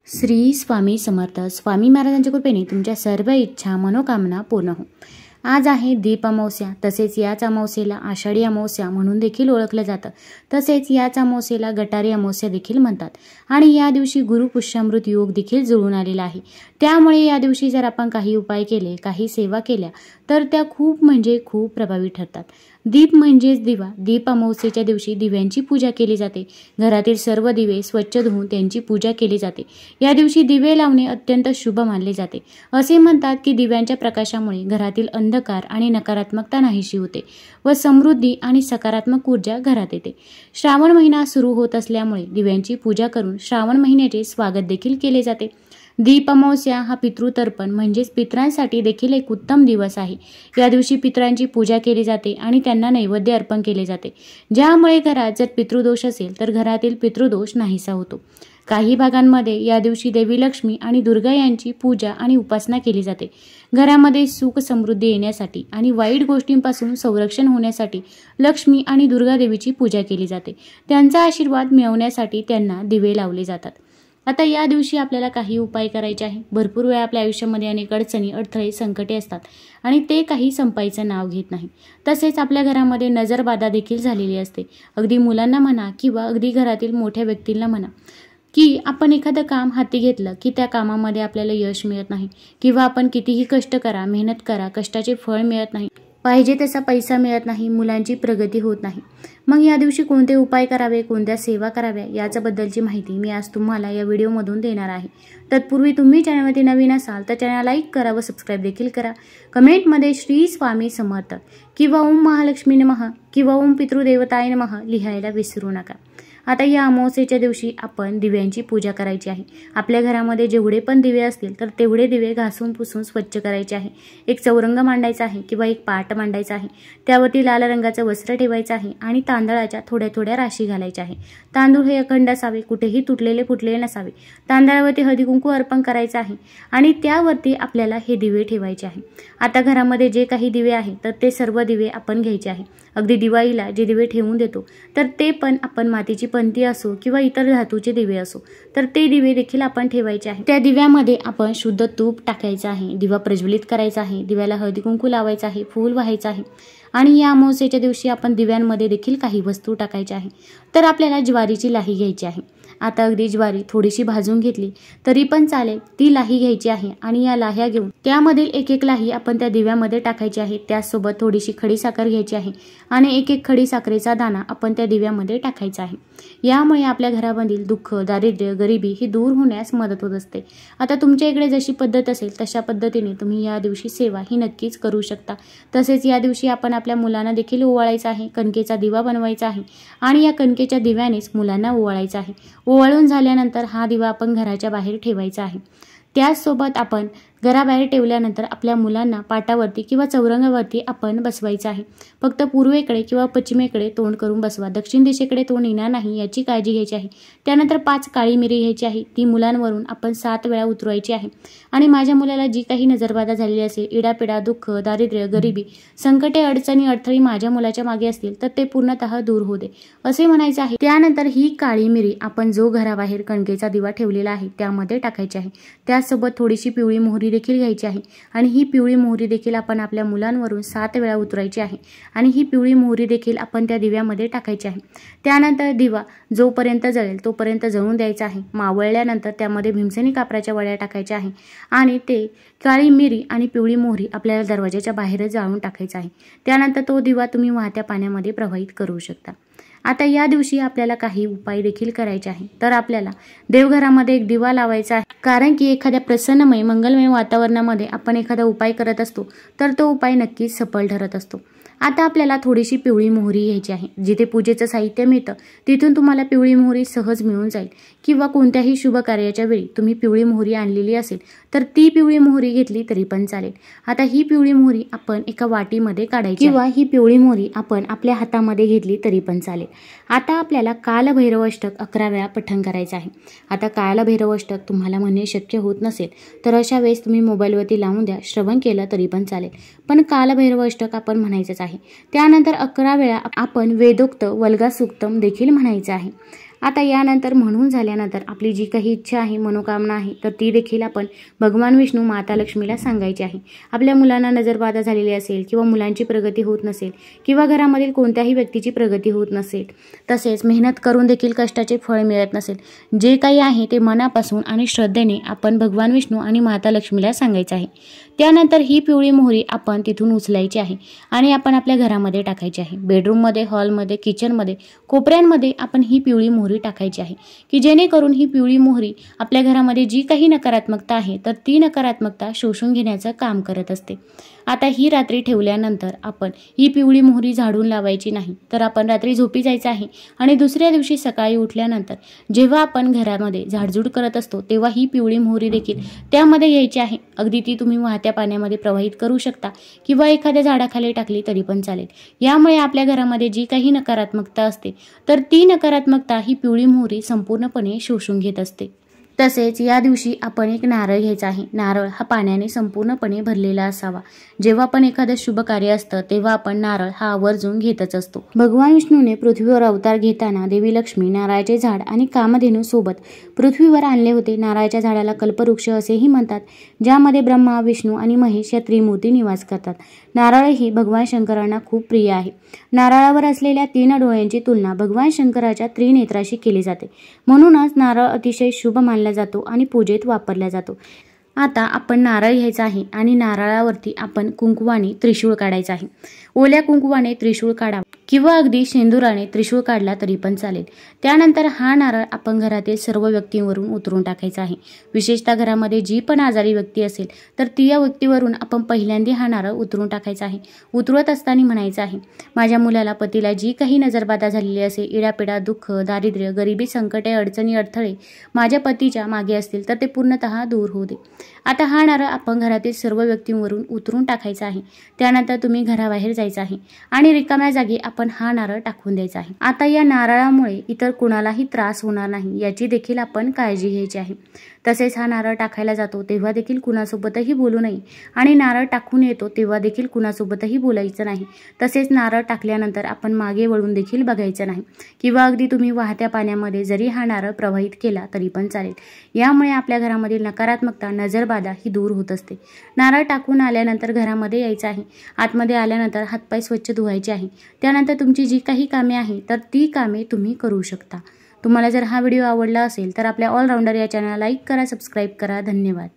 श्री स्वामी समर्थ. स्वामी महाराजांच्या कृपेने तुमच्या सर्व इच्छा मनोकामना पूर्ण हो. आज आहे दीप अमावस्या. तसेच याच अमावस्येला आषाढी अमावस्या म्हणून देखील ओळखलं जातं. तसेच याच अमावस्येला गटारी अमावस्या देखील म्हणतात. आणि या दिवशी गुरु पुष्यामृत योग देखील जुळून आलेला आहे. त्यामुळे या दिवशी जर आपण काही उपाय केले, काही सेवा केल्या तर त्या खूप खूप प्रभावी ठरतात. दीप म्हणजेच दिवा. दीप अमावस्येच्या दिवशी दिव्यांची पूजा केली जाते. घरातील सर्व दिवे स्वच्छ धुवून त्यांची पूजा केली जाते. या दिवशी दिवे लावणे अत्यंत शुभ मानले जाते. असे म्हणतात की दिव्यांच्या प्रकाशामुळे घरातील अंधकार आणि नकारात्मकता नाहीशी होते व समृद्धी आणि सकारात्मक ऊर्जा घरात येते. श्रावण महिना सुरू होत असल्यामुळे दिव्यांची पूजा करून श्रावण महिन्याचे स्वागत देखील केले जाते. दीप अमावस्या हा पितृतर्पण म्हणजेच पितरांसाठी देखील एक उत्तम दिवस आहे. या दिवशी पितरांची पूजा केली जाते आणि त्यांना नैवेद्य अर्पण केले जाते. ज्यामुळे घरात जर पितृदोष असेल तर घरातील पितृदोष नाहीसा होतो. काही भागांमध्ये या दिवशी देवी लक्ष्मी आणि दुर्गा यांची पूजा आणि उपासना केली जाते. घरामध्ये सुख समृद्धी येण्यासाठी आणि वाईट गोष्टींपासून संरक्षण होण्यासाठी लक्ष्मी आणि दुर्गा देवीची पूजा केली जाते. त्यांचा आशीर्वाद मिळवण्यासाठी त्यांना दिवे लावले जातात. आता या दिवशी आपल्याला काही उपाय करायचे आहे. भरपूर वेळा आपल्या आयुष्यामध्ये अनेक अडचणी, अडथळे, संकटे असतात आणि ते काही संपायचं नाव घेत नाही. तसेच आपल्या घरामध्ये नजरबाधा देखील झालेली असते. अगदी मुलांना म्हणा किंवा अगदी घरातील मोठ्या व्यक्तींना म्हणा की आपण एखादं काम हाती घेतलं की त्या कामामध्ये आपल्याला यश मिळत नाही किंवा आपण कितीही कष्ट करा, मेहनत करा, कष्टाचे फळ मिळत नाही, पाहिजे तसा पैसा मिळत नाही, मुलांची प्रगती होत नाही. मग या दिवशी कोणते उपाय करावे, कोणत्या सेवा कराव्या याच्याबद्दलची माहिती मी आज तुम्हाला या व्हिडिओमधून देणार आहे. तत्पूर्वी तुम्ही चॅनलवरती नवीन असाल तर चॅनल लाईक करा व सबस्क्राईब देखील करा. कमेंटमध्ये श्री स्वामी समर्थ किंवा ओम महालक्ष्मी नमः किंवा ओम पितृदेवताय नमः लिहायला विसरू नका. आता या अमावस्येच्या दिवशी आपण दिव्यांची पूजा करायची आहे. आपल्या घरामध्ये जेवढे पण दिवे असतील तर तेवढे दिवे घासून पुसून स्वच्छ करायचे आहे. एक चौरंग मांडायचा आहे किंवा एक पाट मांडायचा आहे. त्यावरती लाल रंगाचं वस्त्र ठेवायचं आहे आणि तांदळाच्या थोड्या थोड्या राशी घालायच्या आहे. तांदूळ हे अखंड असावे, कुठेही तुटलेले फुटलेले नसावे. तांदळावरती हळदी कुंकू अर्पण करायचं आहे आणि त्यावरती आपल्याला हे दिवे ठेवायचे आहे. आता घरामध्ये जे काही दिवे आहे तर ते सर्व दिवे आपण घ्यायचे आहे. अगदी दिवाळीला जे दिवे ठेवून देतो तर ते पण आपण मातीची पंती असो किंवा इतर धातूचे दिवे असो तर ते दिवे देखील आपण ठेवायचे आहे. त्या दिव्यामध्ये आपण शुद्ध तूप टाकायचं आहे. दिवा प्रज्वलित करायचा आहे. दिव्याला हळदी कुंकू लावायचं आहे, फूल व्हायचं आहे. आणि या अमावस्येच्या दिवशी आपण दिव्यांमध्ये देखील काही वस्तू टाकायच्या आहे. तर आपल्याला ज्वारीची लाही घ्यायची आहे. आता अगदी ज्वारी थोडीशी भाजून घेतली तरी पण चालेल, ती लाही घ्यायची आहे आणि या लाह्या घेऊन त्यामधील एक एक लाही आपण त्या दिव्यामध्ये टाकायची आहे. त्याचसोबत थोडीशी खडी साखर घ्यायची आहे आणि एक एक खडी साखरेचा दाणा आपण त्या दिव्यामध्ये टाकायचा आहे. यामुळे आपल्या घरामधील दुःख, दारिद्र्य, गरिबी ही दूर होण्यास मदत होत असते. आता तुमच्या इकडे जशी पद्धत असेल तशा पद्धतीने तुम्ही या दिवशी सेवा ही नक्कीच करू शकता. तसेच या दिवशी आपण आपल्या मुलांना देखील ओवाळायचं आहे. कणकेचा दिवा बनवायचा आहे आणि या कणकेच्या दिव्यानेच मुलांना ओवाळायचं आहे. ओवाळून झाल्यानंतर हा दिवा आपण घराच्या बाहेर ठेवायचा आहे. त्याचसोबत आपण घराबाहेर ठेवल्यानंतर आपल्या मुलांना पाटावरती किंवा चौरंगावरती आपण बसवायचं आहे. फक्त पूर्वेकडे किंवा पश्चिमेकडे तोंड करून बसवा. दक्षिण दिशेकडे तोंड येणार नाही याची काळजी घ्यायची आहे. त्यानंतर 5 काळी मिरी घ्यायची आहे. ती मुलांवरून आपण 7 वेळा उतरवायची आहे. आणि माझ्या मुलाला जी काही नजरबाधा झालेली असेल, इडापिडा, दुःख, दारिद्र्य, गरिबी, संकटे, अडचणी, अडथळी माझ्या मुलाच्या मागे असतील तर ते पूर्णतः दूर होऊ दे असे म्हणायचे आहे. त्यानंतर ही काळी मिरी आपण जो घराबाहेर कणकेचा दिवा ठेवलेला आहे त्यामध्ये टाकायची आहे. त्यासोबत थोडीशी पिवळी मोहरी देखील घ्यायची आहे आणि ही पिवळी मोहरी देखील आपण आपल्या मुलांवरून 7 वेळा उतरायची आहे आणि ही पिवळी मोहरी देखील आपण त्या दिव्यामध्ये टाकायची आहे. त्यानंतर दिवा जोपर्यंत जळेल तोपर्यंत जळून द्यायचा आहे. मावळल्यानंतर त्यामध्ये भीमसेनी कापराच्या वड्या टाकायच्या आहे आणि ते काळी मिरी आणि पिवळी मोहरी आपल्याला दरवाजाच्या बाहेरच जाळून टाकायचा आहे. त्यानंतर तो दिवा तुम्ही वाहत्या पाण्यामध्ये प्रवाहित करू शकता. आता या दिवशी आपल्याला काही उपाय देखील करायचे आहे. तर आपल्याला देवघरामध्ये एक दिवा लावायचा आहे. कारण की एखाद्या प्रसन्नमय मंगलमय वातावरणामध्ये आपण एखादा उपाय करत असतो तर तो उपाय नक्कीच सफल ठरत असतो. आता आपल्याला थोडीशी पिवळी मोहरी घ्यायची आहे. जिथे पूजेचं साहित्य मिळतं तिथून तुम्हाला पिवळी मोहरी सहज मिळून जाईल किंवा कोणत्याही शुभ कार्याच्या वेळी तुम्ही पिवळी मोहरी आणलेली असेल तर ती पिवळी मोहरी घेतली तरी पण चालेल. आता ही पिवळी मोहरी आपण एका वाटीमध्ये काढायची किंवा ही पिवळी मोहरी आपण आपल्या हातामध्ये घेतली तरी पण चालेल. आता आपल्याला कालभैरव अष्टक 11 वेळा पठण करायचं आहे. आता कालभैरव अष्टक तुम्हाला म्हणणे शक्य होत नसेल तर अशा वेळेस तुम्ही मोबाईलवरती लावून द्या, श्रवण केलं तरी पण चालेल. पण कालभैरव अष्टक आपण म्हणायचंच आहे. त्यानंतर 11 वेळा आपण वेदोक्त वल्गा सूक्तम देखील म्हणायचं आहे. आता यानंतर म्हणून झाल्यानंतर आपली जी काही इच्छा आहे, मनोकामना आहे, तर ती देखील आपण भगवान विष्णू माता लक्ष्मीला सांगायची आहे. आपल्या मुलांना नजरबाधा झालेली असेल किंवा मुलांची प्रगती होत नसेल किंवा घरामधील कोणत्याही व्यक्तीची प्रगती होत नसेल, तसेच मेहनत करून देखील कष्टाचे फळ मिळत नसेल, जे काही आहे ते मनापासून आणि श्रद्धेने आपण भगवान विष्णू आणि माता लक्ष्मीला सांगायचं आहे. त्यानंतर ही पिवळी मोहरी आपण तिथून उचलायची आहे आणि आपण आपल्या घरामध्ये टाकायची आहे. बेडरूममध्ये, हॉलमध्ये, किचनमध्ये, कोपऱ्यांमध्ये आपण ही पिवळी मोहरी टाकायची आहे की जेणेकरून ही पिवळी मोहरी आपल्या घरामध्ये जी काही नकारात्मकता आहे तर ती नकारात्मकता शोषून घेण्याचं काम करत असते. आता ही रात्री ठेवल्यानंतर आपण ही पिवळी मोहरी झाडून लावायची नाही, तर आपण रात्री झोपी जायचं आहे आणि दुसऱ्या दिवशी सकाळी उठल्यानंतर जेव्हा आपण घरामध्ये झाडझूड करत असतो तेव्हा ही पिवळी मोहरी देखील त्यामध्ये घ्यायची आहे. अगदी ती तुम्ही वाहत्या पाण्यामध्ये प्रवाहित करू शकता किंवा एखाद्या झाडाखाली टाकली तरी पण चालेल. यामुळे आपल्या घरामध्ये जी काही नकारात्मकता असते तर ती नकारात्मकता ही पिवळी मोहरी संपूर्णपणे शोषून घेत असते. तसेच या दिवशी आपण एक नारळ घ्यायचा आहे. नारळ हा पाण्याने संपूर्णपणे भरलेला असावा. जेव्हा पण एखादं शुभ कार्य असतं तेव्हा आपण नारळ हा आवर्जून घेतच असतो. भगवान विष्णूने पृथ्वीवर अवतार घेताना देवी लक्ष्मी, नारळाचे झाड आणि कामधेनू सोबत पृथ्वीवर आणले होते. नारळाच्या झाडाला कल्पवृक्ष असेही म्हणतात, ज्यामध्ये ब्रह्मा, विष्णू आणि महेश या त्रिमूर्ती निवास करतात. नारळ ही भगवान शंकरांना खूप प्रिय आहे. नारळावर असलेल्या 3 डोळ्यांची तुलना भगवान शंकराच्या त्रिनेत्राशी केली जाते. म्हणूनच नारळ अतिशय शुभ मानला जातो आणि पूजेत वापरला जातो. आता आपण नारळ घ्यायचा आहे आणि नारळावरती आपण कुंकवाने त्रिशूळ काढायचा आहे. ओल्या कुंकवाने त्रिशूळ काढा किंवा अगदी शेंदुराने त्रिशूळ काढला तरी पण चालेल. त्यानंतर हा नारळ आपण घरातील सर्व व्यक्तींवरून उतरून टाकायचा आहे. विशेषतः घरामध्ये जी पण आजारी व्यक्ती असेल तर ती या व्यक्तीवरून आपण पहिल्यांदा हा नारळ उतरून टाकायचा आहे. उतरवत असताना म्हणायचं आहे, माझ्या मुलाला, पतीला जी काही नजरबाधा झालेली असेल, इडापिडा, दुःख, दारिद्र्य, गरिबी, संकटे, अडचणी, अडथळे माझ्या पतीच्या मागे असतील तर ते पूर्णतः दूर होऊ दे. आता हा नारळ आपण घरातील सर्व व्यक्तींवरून उतरून टाकायचा आहे. त्यानंतर तुम्ही घराबाहेर जायचं आहे आणि रिकाम्या जागी आपण हा नारळ टाकून द्यायचा आहे. आता या नारळामुळे इतर कुणालाही त्रास होणार नाही याची देखील आपण काळजी घ्यायची आहे. तसेच हा नारळ टाकायला जातो तेव्हा देखील कुणासोबतही बोलू नये आणि नारळ टाकून येतो तेव्हा देखील कुणासोबतही बोलायचं नाही. तसेच नारळ टाकल्यानंतर आपण मागे वळून देखील बघायचं नाही किंवा अगदी तुम्ही वाहत्या पाण्यामध्ये जरी हा नारळ प्रवाहित केला तरी पण चालेल. यामुळे आपल्या घरामधील नकारात्मकता, नजरबाधा ही दूर होत असते. नारळ टाकून आल्यानंतर घरामध्ये यायचं आहे. आतमध्ये आल्यानंतर हातपाय स्वच्छ धुवायचे आहे. त्यानंतर तुमची जी काही कामे आहे तर ती कामे तुम्ही करू शकता. तुम्हाला जर हा व्हिडिओ आवडला असेल तर आपल्या ऑलराऊंडर या चॅनलला लाईक करा, सबस्क्राईब करा. धन्यवाद.